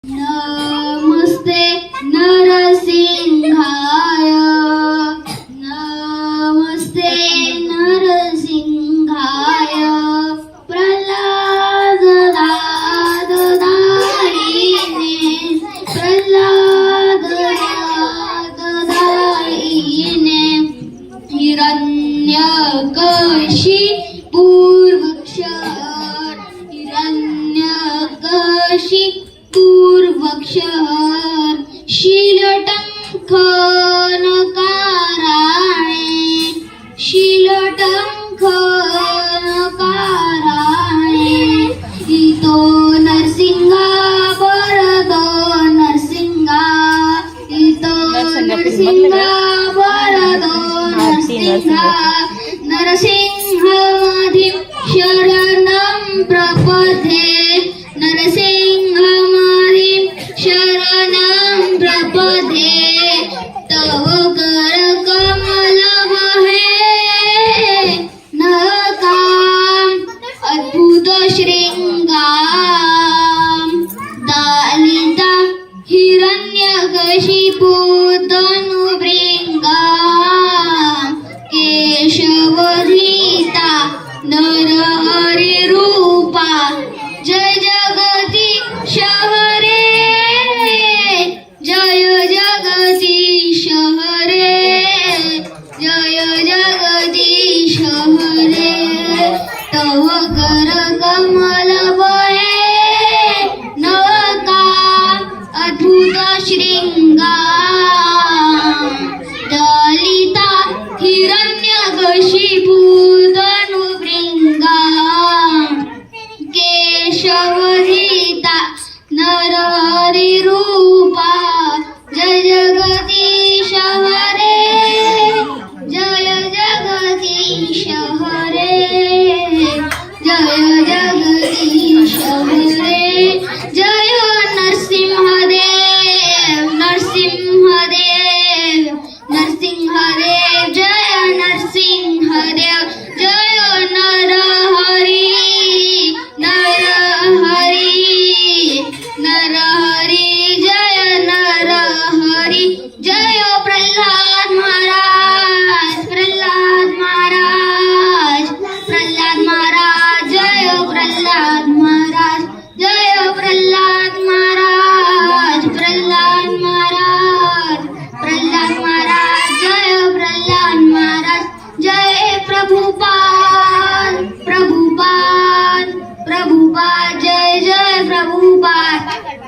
नमस्ते नरसिंहाय नमस्ते नरसिंहाय प्रल्हाददायिने प्रल्हाददायिने हिरण्यकशिपूर्वक्षर हिरण्यकशिपूर्वक्षर शीलटंकनकाराणे इतो नरसिंहा वरदो नरसिंहा इतो नरसिंहा वरदो नरसिंहा नरसिंहमधिं शरणं प्रपद्ये नरसिंहमधिं शरणं प्रपद्ये तव करकमलमहे नकां अद्भुत शृङ्गां दालिता हिरण्यकशिपू तनुभृङ्गां केशवधृता नरहरिरूपा जय जगदीश हरे जय जगदीश हरे जय जगदीश हरे तव कर कमल बहे नकां अद्भुत शृङ्गां दलिता हिरण्यकशिपू तनुभृङ्गां केशवधृता नरहरिरूपा जय जगदीश हरे जय जगदीश हरे जय जगदीश हरे जय नरसिंहदेव नरसिंहदेव नरसिंहदेव जय नरसिंहदेव जय नरहरी नरहरी नरहरी जय नरहरी जय प्रल्हाद महाराज प्रल्हाद महाराज प्रल्हाद महाराज जय प्रल्हाद महाराज जय प्रल्हाद महाराज प्रल्हाद महाराज प्रल्हाद महाराज जय प्रल्हाद महाराज जय प्रभुपाद प्रभुपाद प्रभुपाद जय जय प्रभुपाद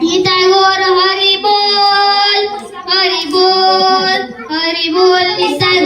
निताय गौर हरि बोल निताय